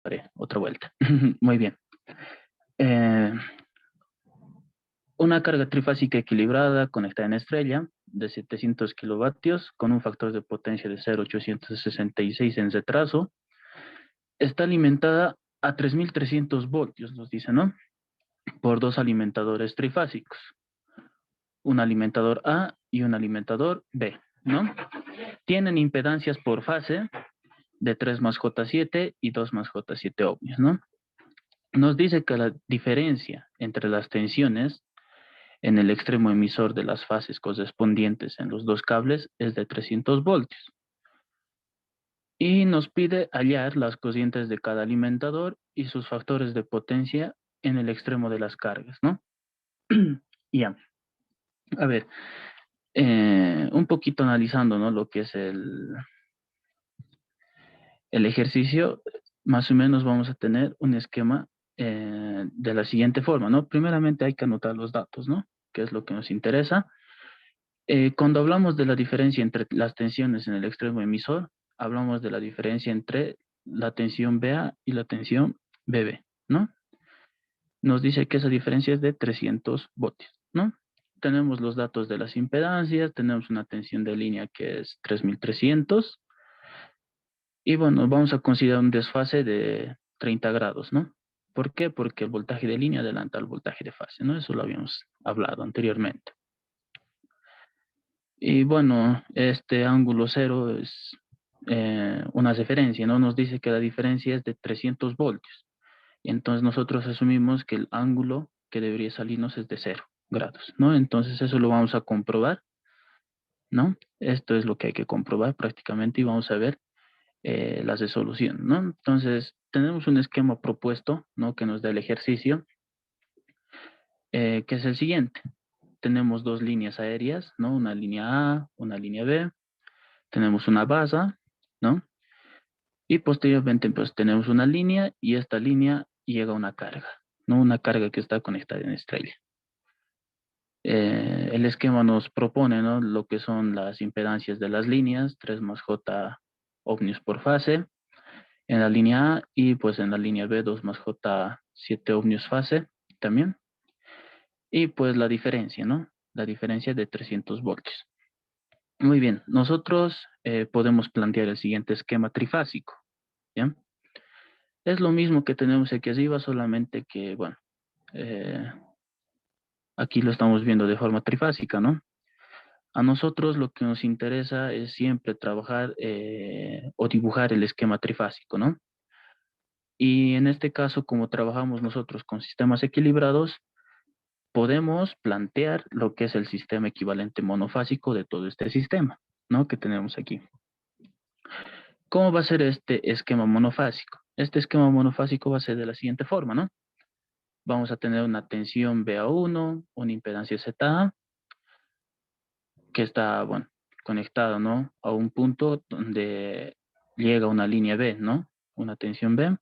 disparé otra vuelta. Muy bien. Eh, una carga trifásica equilibrada conectada en estrella de 700 kilovatios con un factor de potencia de 0,866 en retraso. Está alimentada a 3.300 voltios, nos dice, ¿no? Por dos alimentadores trifásicos. Un alimentador A y un alimentador B, ¿no? Tienen impedancias por fase de 3 más J7 y 2 más J7 ohmios, ¿no? Nos dice que la diferencia entre las tensiones en el extremo emisor de las fases correspondientes en los dos cables es de 300 voltios. Y nos pide hallar las corrientes de cada alimentador y sus factores de potencia en el extremo de las cargas, ¿no? Ya. A ver, un poquito analizando, ¿no? Lo que es el ejercicio, más o menos vamos a tener un esquema de la siguiente forma, ¿no? Primeramente hay que anotar los datos, ¿no? Que es lo que nos interesa. Cuando hablamos de la diferencia entre las tensiones en el extremo emisor, hablamos de la diferencia entre la tensión BA y la tensión BB, ¿no? Nos dice que esa diferencia es de 300 voltios, ¿no? Tenemos los datos de las impedancias, tenemos una tensión de línea que es 3.300, y bueno, vamos a considerar un desfase de 30 grados, ¿no? ¿Por qué? Porque el voltaje de línea adelanta al voltaje de fase, ¿no? Eso lo habíamos hablado anteriormente. Y bueno, este ángulo cero es una referencia, ¿no? Nos dice que la diferencia es de 300 voltios. Y entonces nosotros asumimos que el ángulo que debería salirnos es de 0 grados, ¿no? Entonces eso lo vamos a comprobar, ¿no? Esto es lo que hay que comprobar prácticamente y vamos a ver la resolución, ¿no? Entonces tenemos un esquema propuesto, ¿no? Que nos da el ejercicio, que es el siguiente. Tenemos dos líneas aéreas, ¿no? Una línea A, una línea B. Tenemos una base, ¿no? Y posteriormente, pues tenemos una línea y esta línea llega a una carga, ¿no? Una carga que está conectada en estrella. El esquema nos propone, ¿no? Lo que son las impedancias de las líneas, 3 más J ohmios por fase, en la línea A y pues en la línea B, 2 más J7 ohmios fase también. Y pues la diferencia, ¿no? La diferencia de 300 voltios. Muy bien, nosotros podemos plantear el siguiente esquema trifásico, ¿ya? Es lo mismo que tenemos aquí arriba, solamente que, bueno, eh, aquí lo estamos viendo de forma trifásica, ¿no? A nosotros lo que nos interesa es siempre trabajar o dibujar el esquema trifásico, ¿no? Y en este caso, como trabajamos nosotros con sistemas equilibrados, podemos plantear lo que es el sistema equivalente monofásico de todo este sistema, ¿no? Que tenemos aquí. ¿Cómo va a ser este esquema monofásico? Este esquema monofásico va a ser de la siguiente forma, ¿no? Vamos a tener una tensión BA1, una impedancia ZA, que está, bueno, conectado, ¿no? A un punto donde llega una línea B, ¿no? Una tensión B.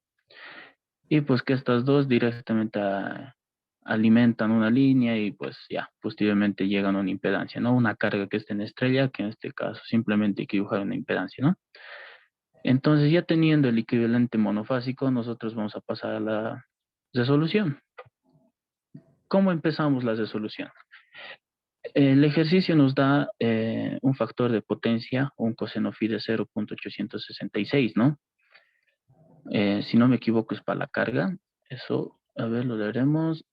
Y pues que estas dos directamente alimentan una línea y pues ya, posteriormente llegan a una impedancia, ¿no? Una carga que está en estrella, que en este caso simplemente hay que dibujar una impedancia, ¿no? Entonces ya teniendo el equivalente monofásico, nosotros vamos a pasar a la resolución. ¿Cómo empezamos la resolución? El ejercicio nos da un factor de potencia, un coseno phi de 0,866, ¿no? Si no me equivoco es para la carga. Eso, a ver, lo veremos.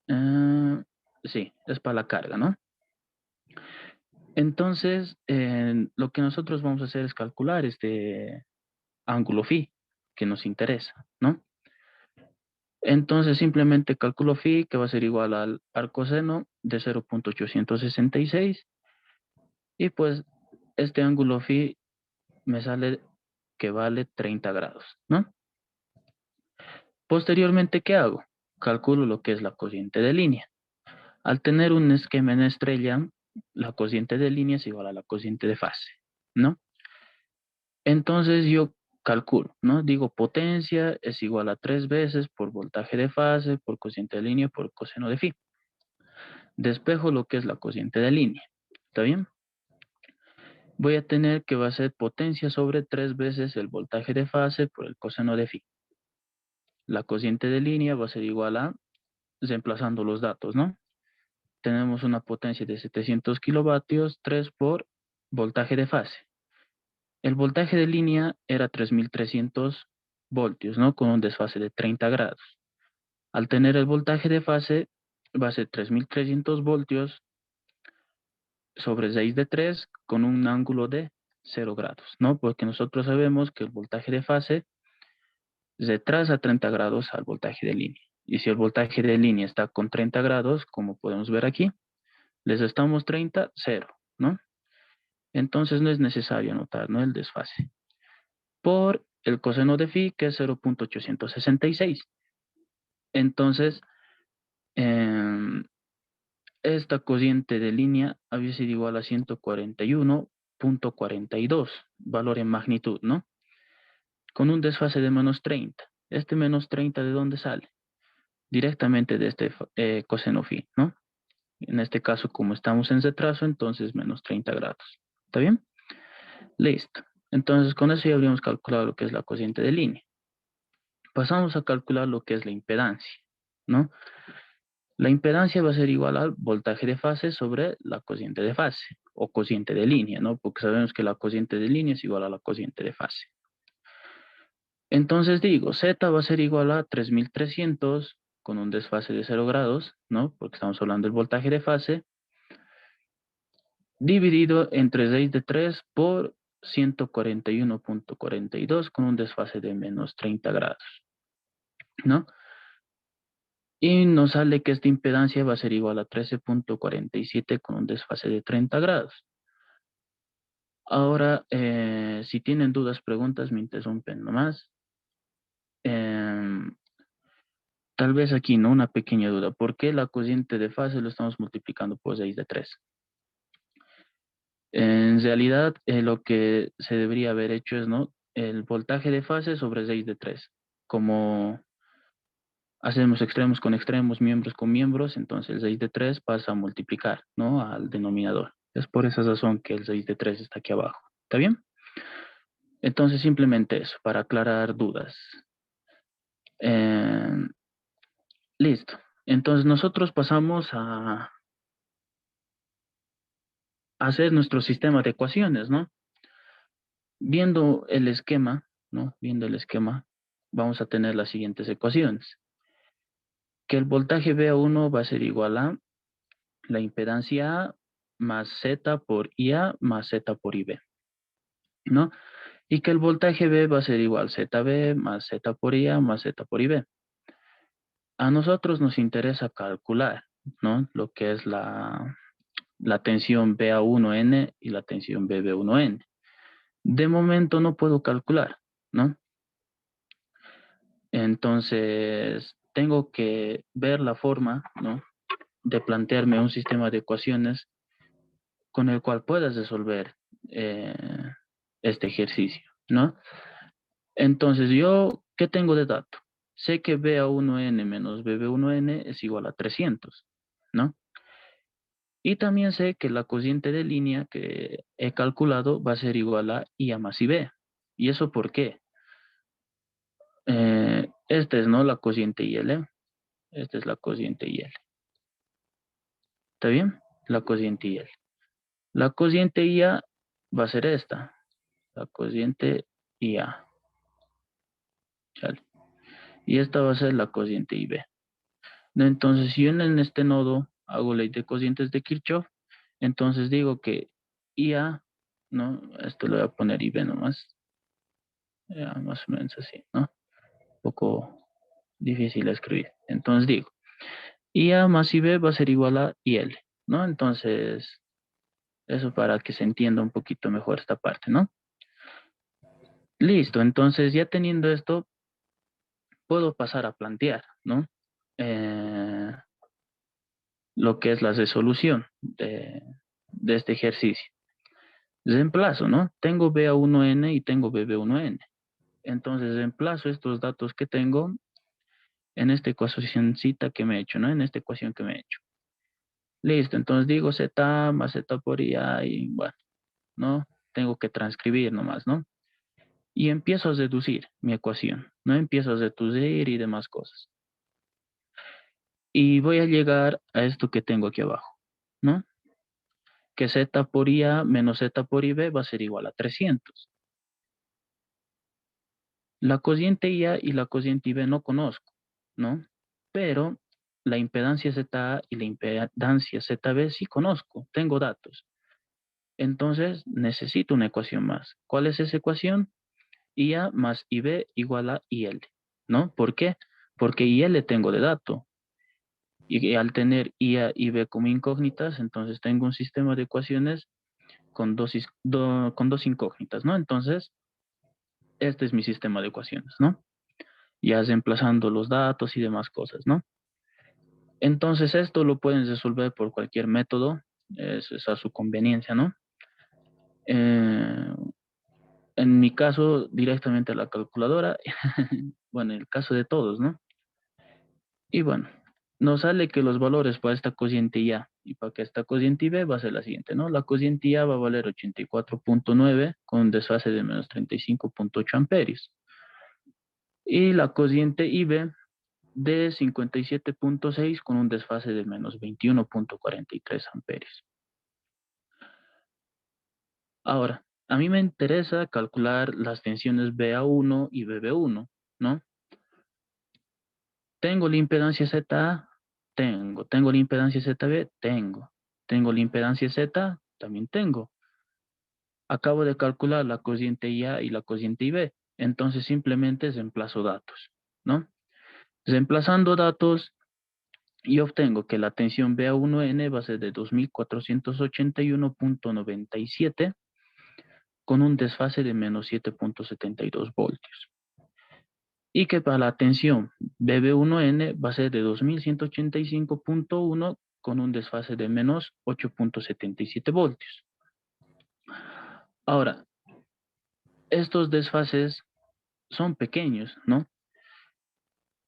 Sí, es para la carga, ¿no? Entonces, lo que nosotros vamos a hacer es calcular este ángulo phi que nos interesa, ¿no? Entonces, simplemente calculo phi que va a ser igual al coseno de 0,866 y pues este ángulo phi me sale que vale 30 grados, ¿no? Posteriormente, ¿qué hago? Calculo lo que es la corriente de línea. Al tener un esquema en estrella, la corriente de línea es igual a la corriente de fase, ¿no? Entonces yo calculo, ¿no? Digo, potencia es igual a 3 veces por voltaje de fase, por cociente de línea, por coseno de phi. Despejo lo que es la corriente de línea, ¿está bien? Voy a tener que va a ser potencia sobre 3 veces el voltaje de fase por el coseno de phi. La cociente de línea va a ser igual a, reemplazando los datos, ¿no? Tenemos una potencia de 700 kilovatios, 3 por voltaje de fase. El voltaje de línea era 3300 voltios, ¿no? Con un desfase de 30 grados. Al tener el voltaje de fase, va a ser 3300 voltios sobre 6 de 3 con un ángulo de 0 grados, ¿no? Porque nosotros sabemos que el voltaje de fase retrasa 30 grados al voltaje de línea. Y si el voltaje de línea está con 30 grados, como podemos ver aquí, les estamos 30, 0, ¿no? Entonces no es necesario anotar, ¿no? El desfase. Por el coseno de phi, que es 0.866. Entonces, em, esta cociente de línea había sido igual a 141.42, valor en magnitud, ¿no? Con un desfase de menos 30. ¿Este menos 30 de dónde sale? Directamente de este coseno phi, ¿no? En este caso, como estamos en retraso, entonces menos 30 grados. ¿Está bien? Listo. Entonces, con eso ya habríamos calculado lo que es la cociente de línea. Pasamos a calcular lo que es la impedancia, ¿no? La impedancia va a ser igual al voltaje de fase sobre la cociente de fase, o cociente de línea, ¿no? Porque sabemos que la cociente de línea es igual a la cociente de fase. Entonces digo, Z va a ser igual a 3300 con un desfase de 0 grados, ¿no? Porque estamos hablando del voltaje de fase, dividido entre 6 de 3 por 141.42 con un desfase de menos 30 grados, ¿no? Y nos sale que esta impedancia va a ser igual a 13.47 con un desfase de 30 grados. Ahora, si tienen dudas, preguntas, me interrumpen nomás. Em, Tal vez aquí, ¿no? Una pequeña duda. ¿Por qué la cociente de fase lo estamos multiplicando por 6 de 3? En realidad, lo que se debería haber hecho es, ¿no? El voltaje de fase sobre 6 de 3. Como hacemos extremos con extremos, miembros con miembros, entonces el 6 de 3 pasa a multiplicar, ¿no? Al denominador. Es por esa razón que el 6 de 3 está aquí abajo. ¿Está bien? Entonces simplemente eso, para aclarar dudas. Eh, Listo. Entonces nosotros pasamos a hacer nuestro sistema de ecuaciones, ¿no? Viendo el esquema, ¿no? Viendo el esquema, vamos a tener las siguientes ecuaciones. Que el voltaje VA1 va a ser igual a la impedancia A más Z por IA más Z por IB, ¿no? Y que el voltaje B va a ser igual ZB más Z por IA más Z por IB. A nosotros nos interesa calcular, ¿no? Lo que es la tensión BA1N y la tensión BB1N. De momento no puedo calcular, ¿no? Entonces, tengo que ver la forma, ¿no? De plantearme un sistema de ecuaciones con el cual puedas resolver eh, este ejercicio, ¿no? Entonces, yo, ¿qué tengo de dato? Sé que BA1N menos BB1N es igual a 300, ¿no? Y también sé que la cociente de línea que he calculado va a ser igual a IA más IB. ¿Y eso por qué? Esta es, ¿no? La cociente IL. Esta es la cociente IL. ¿Está bien? La cociente IL. La cociente IA va a ser esta. La cociente IA. ¿Sale? Y esta va a ser la cociente IB. Entonces, si yo en este nodo hago ley de cocientes de Kirchhoff, entonces digo que IA, ¿no? Esto le voy a poner IB nomás. Ya, más o menos así, ¿no? Un poco difícil de escribir. Entonces digo, IA más IB va a ser igual a IL, ¿no? Entonces, eso para que se entienda un poquito mejor esta parte, ¿no? Listo, entonces ya teniendo esto, puedo pasar a plantear, ¿no? Eh, lo que es la resolución de este ejercicio. Reemplazo, ¿no? Tengo BA1N y tengo BB1N. Entonces reemplazo estos datos que tengo en esta ecuacióncita que me he hecho, ¿no? En esta ecuación que me he hecho. Listo, entonces digo Z más Z por IA y bueno, ¿no? Tengo que transcribir nomás, ¿no? y empiezo a deducir mi ecuación, ¿no? Empiezo a deducir y demás cosas. Y voy a llegar a esto que tengo aquí abajo, ¿no? Que z por IA menos z por IB va a ser igual a 300. La cociente IA y la cociente IB no conozco, ¿no? Pero la impedancia ZA y la impedancia ZB sí conozco, tengo datos. Entonces necesito una ecuación más. ¿Cuál es esa ecuación? IA más IB igual a IL, ¿no? ¿Por qué? Porque IL tengo de dato. Y al tener IA y B como incógnitas, entonces tengo un sistema de ecuaciones con con dos incógnitas, ¿no? Entonces, este es mi sistema de ecuaciones, ¿no? Ya reemplazando los datos y demás cosas, ¿no? Entonces, esto lo pueden resolver por cualquier método, es a su conveniencia, ¿no? Eh, en mi caso, directamente a la calculadora, bueno, en el caso de todos, ¿no? Y bueno, nos sale que los valores para esta cociente Y A y para que esta cociente B va a ser la siguiente, ¿no? La cociente Y A va a valer 84.9 con un desfase de menos 35.8 amperios. Y la cociente IB de 57.6 con un desfase de menos 21.43 amperios. Ahora, a mí me interesa calcular las tensiones BA1 y BB1, ¿no? ¿Tengo la impedancia ZA? Tengo. ¿Tengo la impedancia ZB? Tengo. ¿Tengo la impedancia Z? También tengo. Acabo de calcular la cociente IA y la cociente IB. Entonces simplemente reemplazo datos, ¿no? Reemplazando datos, y obtengo que la tensión BA1N va a ser de 2481.97 con un desfase de menos 7.72 voltios. Y que para la tensión BB1N va a ser de 2185.1 con un desfase de menos 8.77 voltios. Ahora, estos desfases son pequeños, ¿no?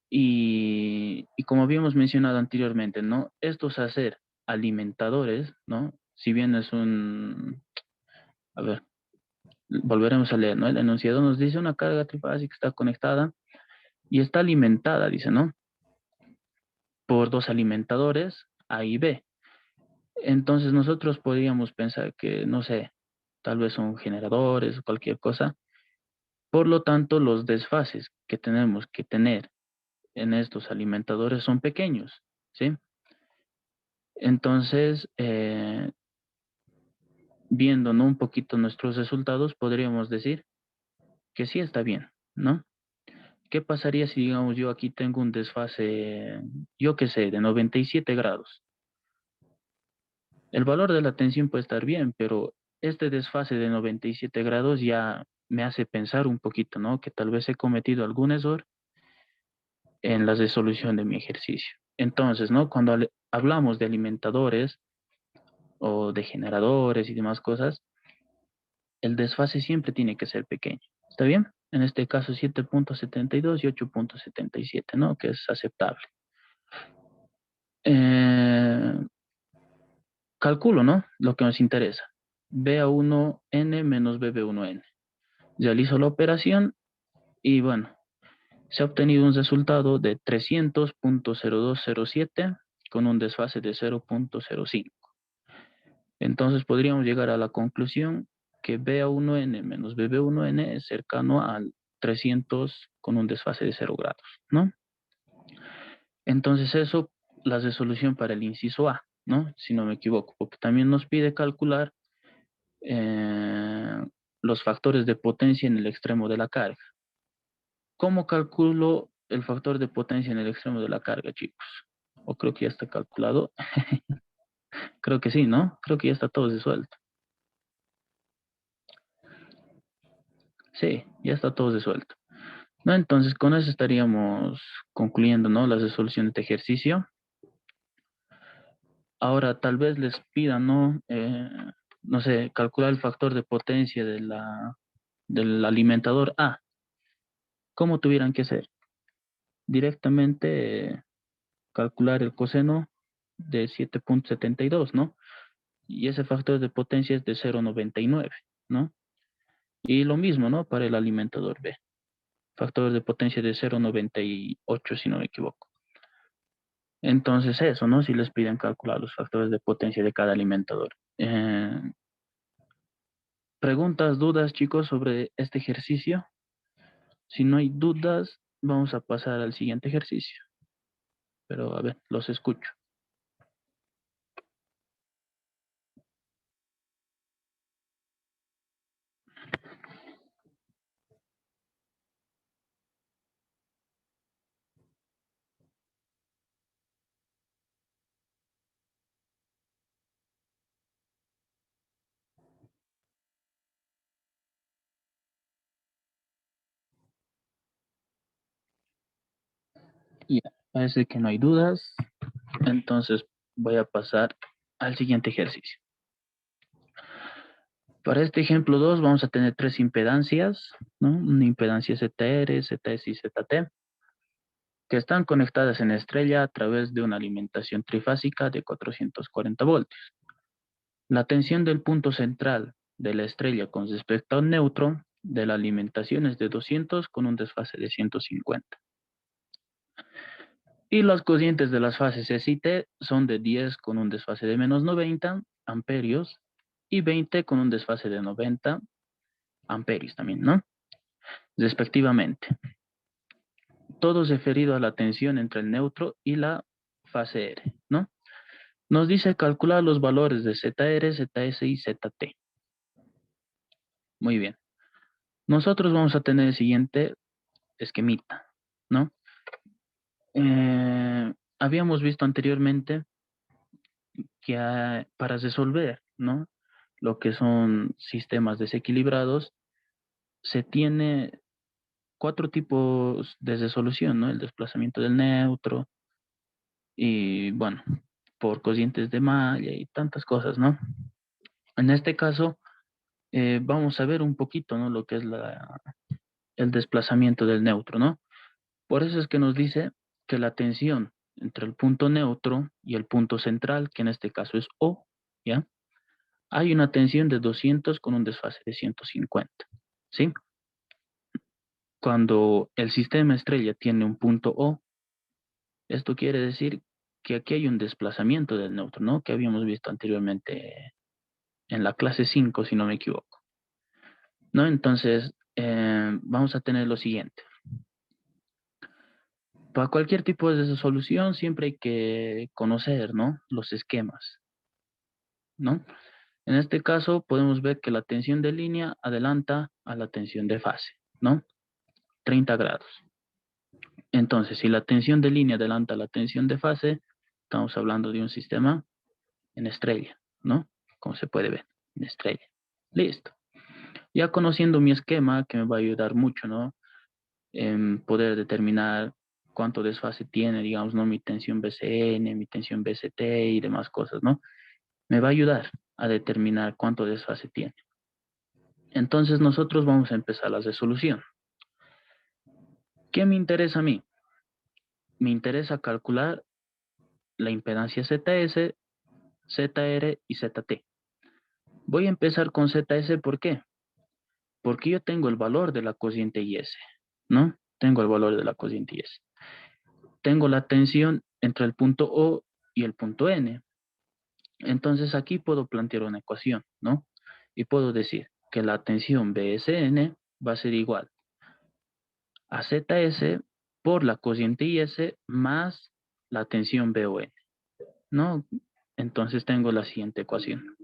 Y como habíamos mencionado anteriormente, ¿no? Estos hacer alimentadores, ¿no? Si bien es un... A ver, volveremos a leer, ¿no? El enunciado nos dice una carga trifásica está conectada y está alimentada, dice, ¿no? Por dos alimentadores A y B. Entonces nosotros podríamos pensar que, no sé, tal vez son generadores o cualquier cosa. Por lo tanto, los desfases que tenemos que tener en estos alimentadores son pequeños, ¿sí? Entonces, viendo, ¿no? un poquito nuestros resultados, podríamos decir que sí está bien, ¿no? ¿Qué pasaría si, digamos, yo aquí tengo un desfase, yo qué sé, de 97 grados? El valor de la tensión puede estar bien, pero este desfase de 97 grados ya me hace pensar un poquito, ¿no? Que tal vez he cometido algún error en la resolución de mi ejercicio. Entonces, ¿no? Cuando hablamos de alimentadores o de generadores y demás cosas, el desfase siempre tiene que ser pequeño. ¿Está bien? En este caso 7.72 y 8.77, ¿no? Que es aceptable. Eh, Calculo, ¿no? Lo que nos interesa. BA1N menos BB1N. Realizo la operación y bueno, se ha obtenido un resultado de 300.0207 con un desfase de 0.05. Entonces podríamos llegar a la conclusión que BA1N menos BB1N es cercano al 300 con un desfase de 0 grados, ¿no? Entonces eso, la resolución para el inciso A, ¿no? Si no me equivoco, porque también nos pide calcular eh, los factores de potencia en el extremo de la carga. ¿Cómo calculo el factor de potencia en el extremo de la carga, chicos? O creo que ya está calculado. Creo que sí, ¿no? Creo que ya está todo resuelto. Sí, ya está todo resuelto. ¿No? Entonces, con eso estaríamos concluyendo, ¿no? Las resoluciones de ejercicio. Ahora, tal vez les pidan, ¿no? No sé, calcular el factor de potencia de del alimentador A. ¿Cómo tuvieran que ser? Directamente calcular el coseno de 7.72, ¿no? Y ese factor de potencia es de 0.99, ¿no? Y lo mismo, ¿no? Para el alimentador B. Factor de potencia de 0,98, si no me equivoco. Entonces eso, ¿no? Si les piden calcular los factores de potencia de cada alimentador. ¿Preguntas, dudas, chicos, sobre este ejercicio? Si no hay dudas, vamos a pasar al siguiente ejercicio. Pero a ver, los escucho. Ya, parece que no hay dudas. Entonces voy a pasar al siguiente ejercicio. Para este ejemplo 2 vamos a tener tres impedancias, ¿no? Una impedancia ZR, ZS y ZT, que están conectadas en estrella a través de una alimentación trifásica de 440 voltios. La tensión del punto central de la estrella con respecto al neutro de la alimentación es de 200 con un desfase de 150. Y las cocientes de las fases S y T son de 10 con un desfase de menos 90 amperios y 20 con un desfase de 90 amperios también, ¿no? Respectivamente. Todo referido a la tensión entre el neutro y la fase R, ¿no? Nos dice calcular los valores de ZR, ZS y ZT. Muy bien. Nosotros vamos a tener el siguiente esquemita, ¿no? Habíamos visto anteriormente que para resolver, ¿no? Lo que son sistemas desequilibrados, se tiene cuatro tipos de resolución, ¿no? El desplazamiento del neutro y, bueno, por cocientes de malla y tantas cosas, ¿no? En este caso, vamos a ver un poquito, ¿no? Lo que es el desplazamiento del neutro, ¿no? Por eso es que nos dice que la tensión entre el punto neutro y el punto central, que en este caso es O, ¿ya? Hay una tensión de 200 con un desfase de 150, ¿sí? Cuando el sistema estrella tiene un punto O, esto quiere decir que aquí hay un desplazamiento del neutro, ¿no? Que habíamos visto anteriormente en la clase 5, si no me equivoco, ¿no? Entonces, vamos a tener lo siguiente. Para cualquier tipo de solución siempre hay que conocer, ¿no? Los esquemas, ¿no? En este caso podemos ver que la tensión de línea adelanta a la tensión de fase, ¿no? 30 grados. Entonces, si la tensión de línea adelanta a la tensión de fase, estamos hablando de un sistema en estrella, ¿no? Como se puede ver, en estrella. Listo. Ya conociendo mi esquema, que me va a ayudar mucho, ¿no? En poder determinar cuánto desfase tiene, digamos, ¿no? Mi tensión BCN, mi tensión BCT y demás cosas, ¿no? Me va a ayudar a determinar cuánto desfase tiene. Entonces nosotros vamos a empezar la resolución. ¿Qué me interesa a mí? Me interesa calcular la impedancia ZS, ZR y ZT. Voy a empezar con ZS, ¿por qué? Porque yo tengo el valor de la cociente IS, ¿no? Tengo el valor de la cociente IS. Tengo la tensión entre el punto O y el punto N. Entonces aquí puedo plantear una ecuación, ¿no? Y puedo decir que la tensión BSN va a ser igual a ZS por la cociente IS más la tensión BON, ¿no? Entonces tengo la siguiente ecuación.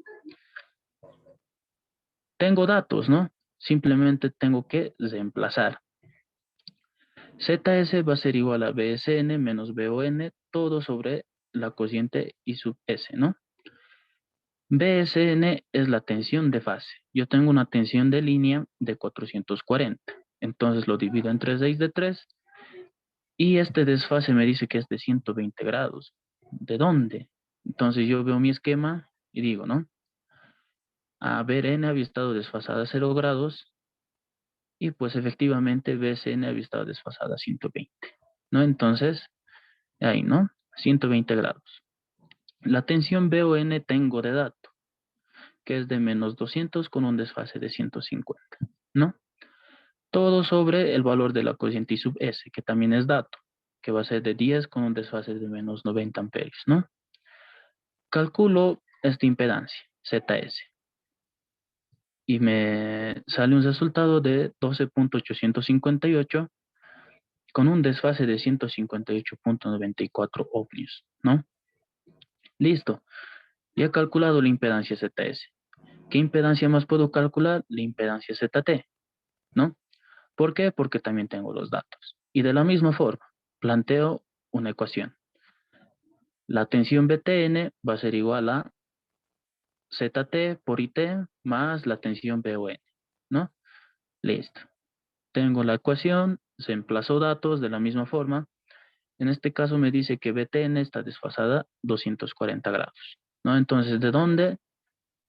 Tengo datos, ¿no? Simplemente tengo que reemplazar. ZS va a ser igual a BSN menos BON, todo sobre la cociente I sub S, ¿no? BSN es la tensión de fase. Yo tengo una tensión de línea de 440. Entonces lo divido entre 6 de 3 y este desfase me dice que es de 120 grados. ¿De dónde? Entonces yo veo mi esquema y digo, ¿no? A ver, N había estado desfasada a 0 grados y pues efectivamente BSN había estado desfasada a 120, ¿no? Entonces, ahí, ¿no? 120 grados. La tensión BON tengo de dato, que es de menos 200 con un desfase de 150. ¿no? Todo sobre el valor de la corriente I sub S, que también es dato, que va a ser de 10 con un desfase de menos 90 amperios, ¿no? Calculo esta impedancia, ZS, y me sale un resultado de 12.858 con un desfase de 158.94 ohmios, ¿no? Listo, ya he calculado la impedancia ZS. ¿Qué impedancia más puedo calcular? La impedancia ZT, ¿no? ¿Por qué? Porque también tengo los datos. Y de la misma forma, planteo una ecuación. La tensión BTN va a ser igual a ZT por IT más la tensión BON, ¿no? Listo. Tengo la ecuación, se emplazó datos de la misma forma. En este caso me dice que BTN está desfasada 240 grados, ¿no? Entonces, ¿de dónde?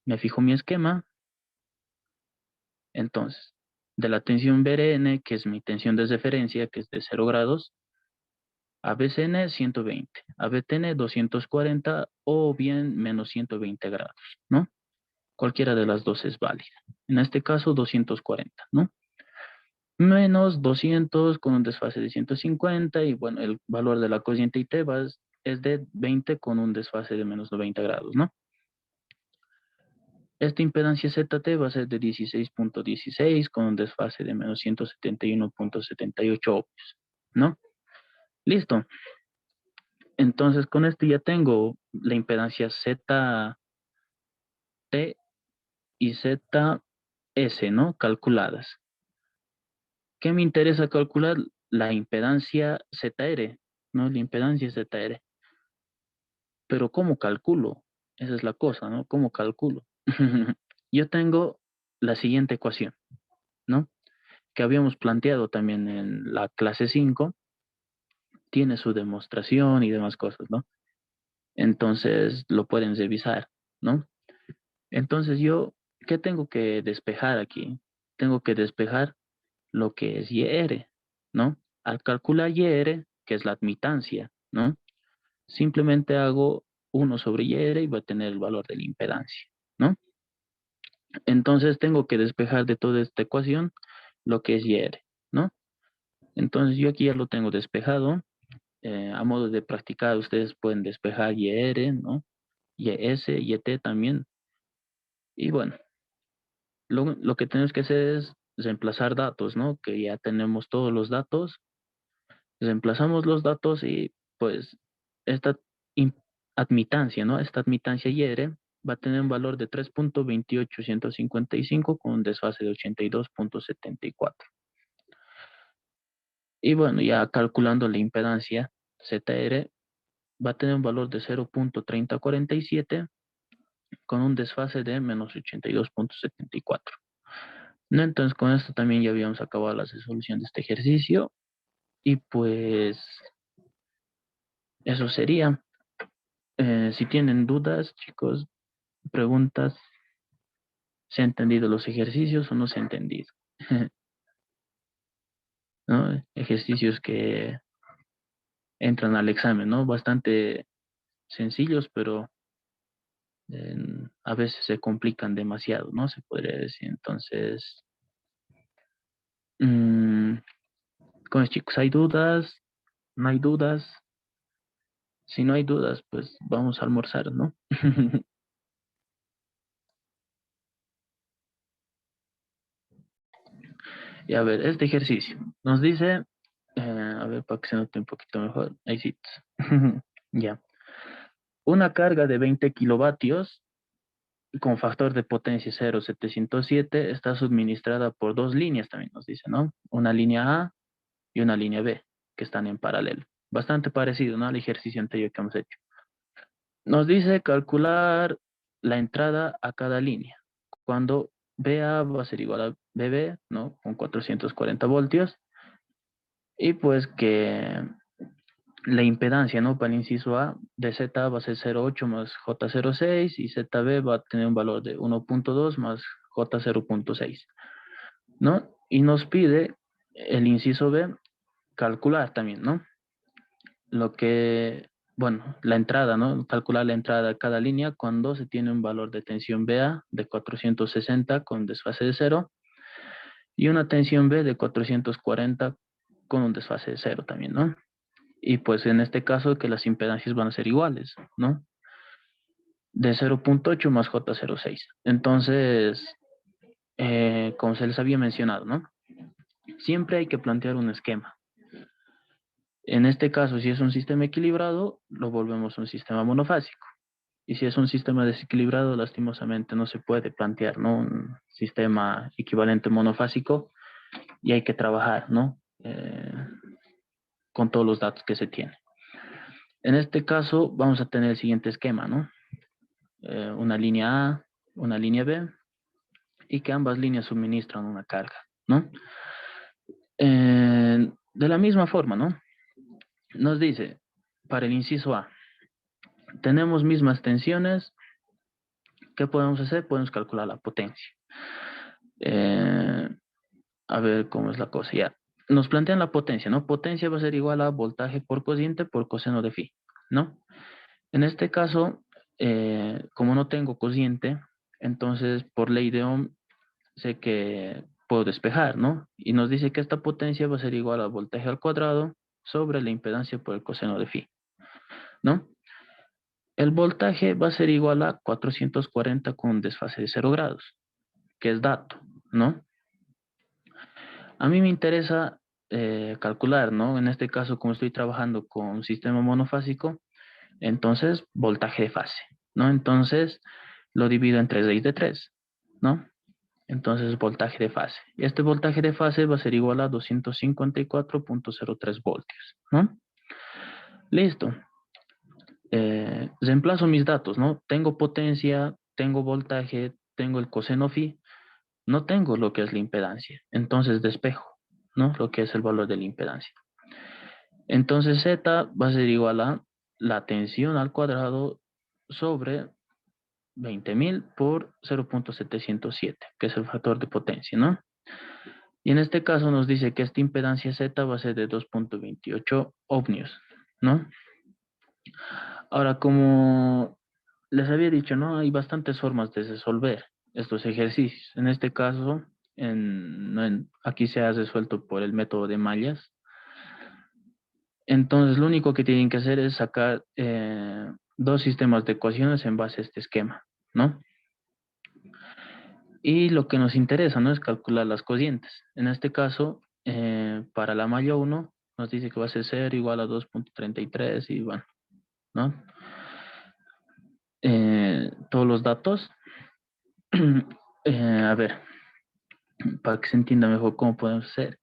Me fijo mi esquema. Entonces, de la tensión BRN, que es mi tensión de referencia, que es de 0 grados, a BCN 120, a BTN 240 o bien menos 120 grados, ¿no? Cualquiera de las dos es válida. En este caso, 240, ¿no? Menos 200 con un desfase de 150 y bueno, el valor de la corriente IT es de 20 con un desfase de menos 90 grados, ¿no? Esta impedancia ZT va a ser de 16.16 con un desfase de menos 171.78 ohmios, ¿no? Listo. Entonces con esto ya tengo la impedancia ZT y ZS, ¿no? Calculadas. ¿Qué me interesa calcular? La impedancia ZR, ¿no? La impedancia ZR. Pero ¿cómo calculo? Esa es la cosa, ¿no? ¿Cómo calculo? Yo tengo la siguiente ecuación, ¿no? Que habíamos planteado también en la clase 5, tiene su demostración y demás cosas, ¿no? Entonces lo pueden revisar, ¿no? Entonces yo, ¿qué tengo que despejar aquí? Tengo que despejar lo que es YR, ¿no? Al calcular YR, que es la admitancia, ¿no? Simplemente hago 1 sobre YR y voy a tener el valor de la impedancia, ¿no? Entonces tengo que despejar de toda esta ecuación lo que es YR, ¿no? Entonces yo aquí ya lo tengo despejado. A modo de practicar, ustedes pueden despejar YR, ¿no? YS, YT también. Y bueno, lo que tenemos que hacer es reemplazar datos, ¿no? Que ya tenemos todos los datos. Reemplazamos los datos y pues esta im- admitancia, ¿no? Esta admitancia YR va a tener un valor de 3.28155 con un desfase de 82.74. Y bueno, ya calculando la impedancia ZR va a tener un valor de 0.3047 con un desfase de menos 82.74. ¿No? Entonces con esto también ya habíamos acabado la resolución de este ejercicio y pues eso sería. Si tienen dudas, chicos, preguntas, ¿se han entendido los ejercicios o no se ha entendido? ¿No? Ejercicios que entran al examen, ¿no? Bastante sencillos, pero a veces se complican demasiado, ¿no? Se podría decir. Entonces, mm, con los chicos, ¿hay dudas? ¿No hay dudas? Si no hay dudas, pues vamos a almorzar, ¿no? Y a ver, este ejercicio nos dice, a ver, para que se note un poquito mejor, ahí sí. Ya. Una carga de 20 kilovatios con factor de potencia 0,707 está suministrada por dos líneas, también nos dice, ¿no? Una línea A y una línea B, que están en paralelo. Bastante parecido, ¿no? Al ejercicio anterior que hemos hecho. Nos dice calcular la entrada a cada línea. Cuando BA va a ser igual a BB, ¿no? Con 440 voltios. Y pues que la impedancia, ¿no? Para el inciso A de Z va a ser 0,8 más J0,6 y ZB va a tener un valor de 1,2 más J0,6, ¿no? Y nos pide el inciso B calcular también, ¿no? Lo que, bueno, la entrada, ¿no? Calcular la entrada a cada línea cuando se tiene un valor de tensión BA de 460 con desfase de 0 y una tensión B de 440 con un desfase de 0 también, ¿no? Y pues en este caso que las impedancias van a ser iguales, ¿no? De 0.8 más J06. Entonces, como se les había mencionado, ¿no? Siempre hay que plantear un esquema. En este caso, si es un sistema equilibrado, lo volvemos un sistema monofásico. Y si es un sistema desequilibrado, lastimosamente no se puede plantear, ¿no? Un sistema equivalente monofásico y hay que trabajar, ¿no? Con todos los datos que se tienen. En este caso, vamos a tener el siguiente esquema, ¿no? Una línea A, una línea B, y que ambas líneas suministran una carga, ¿no? De la misma forma, ¿no? Nos dice, para el inciso A, tenemos mismas tensiones. ¿Qué podemos hacer? Podemos calcular la potencia. A ver cómo es la cosa. Ya. Nos plantean la potencia, ¿no? Potencia va a ser igual a voltaje por cociente por coseno de phi, ¿no? En este caso, como no tengo cociente, entonces por ley de Ohm sé que puedo despejar, ¿no? Y nos dice que esta potencia va a ser igual al voltaje al cuadrado sobre la impedancia por el coseno de phi, ¿no? El voltaje va a ser igual a 440 con un desfase de 0 grados, que es dato, ¿no? A mí me interesa calcular, ¿no? En este caso, como estoy trabajando con un sistema monofásico, entonces voltaje de fase, ¿no? Entonces lo divido entre raíz de 3, ¿no? Entonces voltaje de fase. Y este voltaje de fase va a ser igual a 254.03 voltios, ¿no? Listo. Reemplazo mis datos, ¿no? Tengo potencia, tengo voltaje, tengo el coseno phi, no tengo lo que es la impedancia. Entonces despejo, ¿no? Lo que es el valor de la impedancia. Entonces Z va a ser igual a la tensión al cuadrado sobre 20.000 por 0.707, que es el factor de potencia, ¿no? Y en este caso nos dice que esta impedancia Z va a ser de 2.28 ohmios, ¿no? Ahora, como les había dicho, ¿no? Hay bastantes formas de resolver estos ejercicios. En este caso, aquí se ha resuelto por el método de mallas. Entonces, lo único que tienen que hacer es sacar dos sistemas de ecuaciones en base a este esquema, ¿no? Y lo que nos interesa, ¿no? Es calcular las cocientes. En este caso, para la malla 1, nos dice que va a ser 0 igual a 2.33 y bueno, ¿no? Todos los datos. A ver, para que se entienda mejor cómo podemos hacer.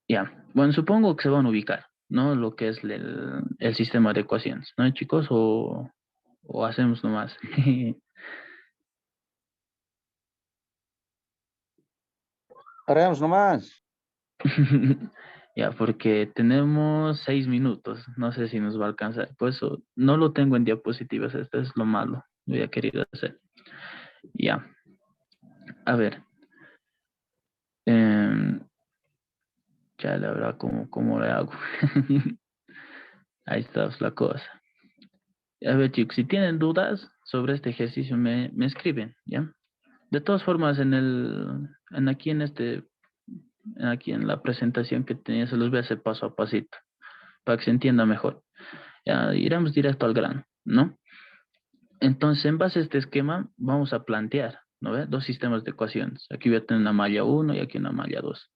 Ya, bueno, supongo que se van a ubicar, ¿no? Lo que es el sistema de ecuaciones, ¿no, chicos? O hacemos nomás. Haremos nomás. Ya, porque tenemos 6 minutos. No sé si nos va a alcanzar. Por eso no lo tengo en diapositivas. Esto es lo malo. Lo había querido hacer. Ya. A ver. em, ya la verdad, ¿cómo le hago? Ahí está la cosa. A ver, chicos, si tienen dudas sobre este ejercicio, me escriben, ¿ya? De todas formas, aquí en la presentación que tenía, se los voy a hacer paso a pasito, para que se entienda mejor. Ya, iremos directo al grano, ¿no? Entonces, en base a este esquema, vamos a plantear, ¿no ve? Dos sistemas de ecuaciones. Aquí voy a tener una malla 1 y aquí una malla 2.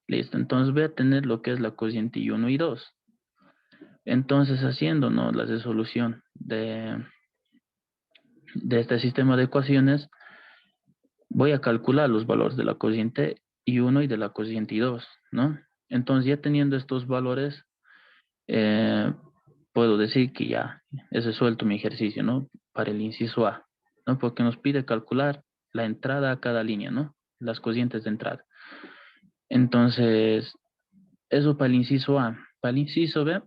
Listo, entonces voy a tener lo que es la cociente y 1 y 2. Entonces, haciendo, ¿no? La resolución de este sistema de ecuaciones, voy a calcular los valores de la cociente y 1 y de la cociente y 2, ¿no? Entonces, ya teniendo estos valores, eh, puedo decir que ya he resuelto mi ejercicio, ¿no? Para el inciso A, ¿no? Porque nos pide calcular la entrada a cada línea, ¿no? Las cocientes de entrada. Entonces, eso para el inciso A. Para el inciso B,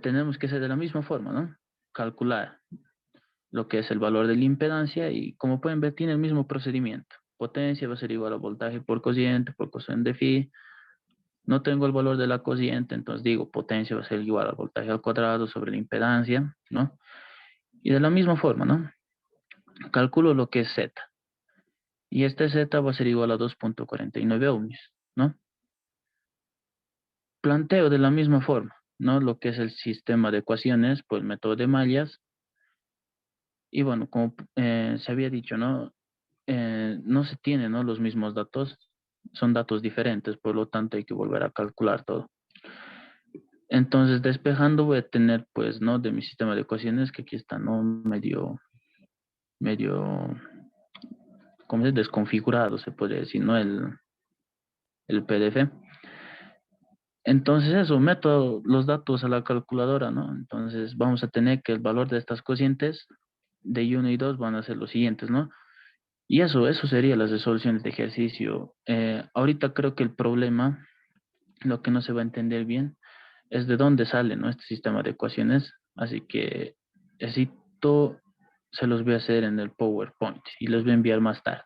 tenemos que hacer de la misma forma, ¿no? Calcular lo que es el valor de la impedancia y como pueden ver tiene el mismo procedimiento. Potencia va a ser igual a voltaje por cociente por coseno de phi. No tengo el valor de la cociente, entonces digo potencia va a ser igual al voltaje al cuadrado sobre la impedancia, ¿no? Y de la misma forma, ¿no? calculo lo que es Z. Y este Z va a ser igual a 2,49 ohmios, ¿no? Planteo de la misma forma, ¿no? Lo que es el sistema de ecuaciones, pues método de mallas. Y bueno, como se había dicho, ¿no? No se tienen, ¿no? Los mismos datos, son datos diferentes, por lo tanto hay que volver a calcular todo. Entonces, despejando voy a tener, pues, ¿no? De mi sistema de ecuaciones, que aquí está, ¿no? Medio, ¿cómo se dice? Desconfigurado, se podría decir, ¿no? El PDF. Entonces eso, meto los datos a la calculadora, ¿no? Entonces vamos a tener que el valor de estas cocientes de I1 y 2 van a ser los siguientes, ¿no? Y eso sería las resoluciones de ejercicio. Ahorita creo que el problema, lo que no se va a entender bien, es de dónde sale, ¿no? Este sistema de ecuaciones. Así que necesito, se los voy a hacer en el PowerPoint y les voy a enviar más tarde.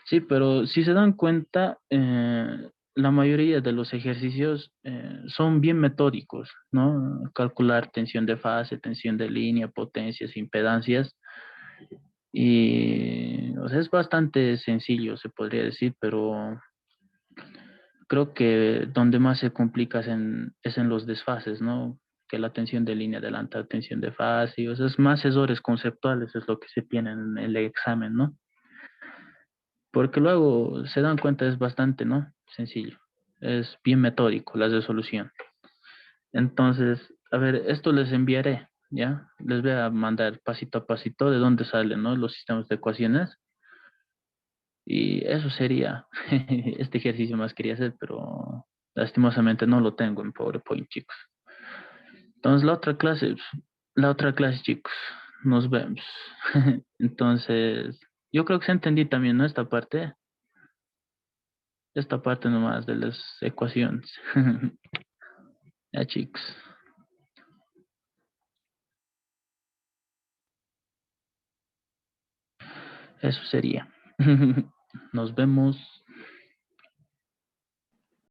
Sí, pero si se dan cuenta, la mayoría de los ejercicios son bien metódicos, ¿no? Calcular tensión de fase, tensión de línea, potencias, impedancias. Y o sea, es bastante sencillo, se podría decir, pero creo que donde más se complica es en los desfases, ¿no? Que la tensión de línea adelanta la tensión de fase, o sea, es más errores conceptuales, es lo que se tiene en el examen, ¿no? Porque luego se dan cuenta es bastante, ¿no? Sencillo. Es bien metódico la resolución. Entonces, a ver, esto les enviaré, ¿ya? Les voy a mandar pasito a pasito de dónde salen, ¿no? Los sistemas de ecuaciones. Y eso sería este ejercicio más quería hacer, pero lastimosamente no lo tengo en PowerPoint, chicos. Entonces, la otra clase, chicos, nos vemos. Entonces, yo creo que se entendí también, ¿no? Esta parte nomás de las ecuaciones. Ya, chicos, eso sería. Nos vemos.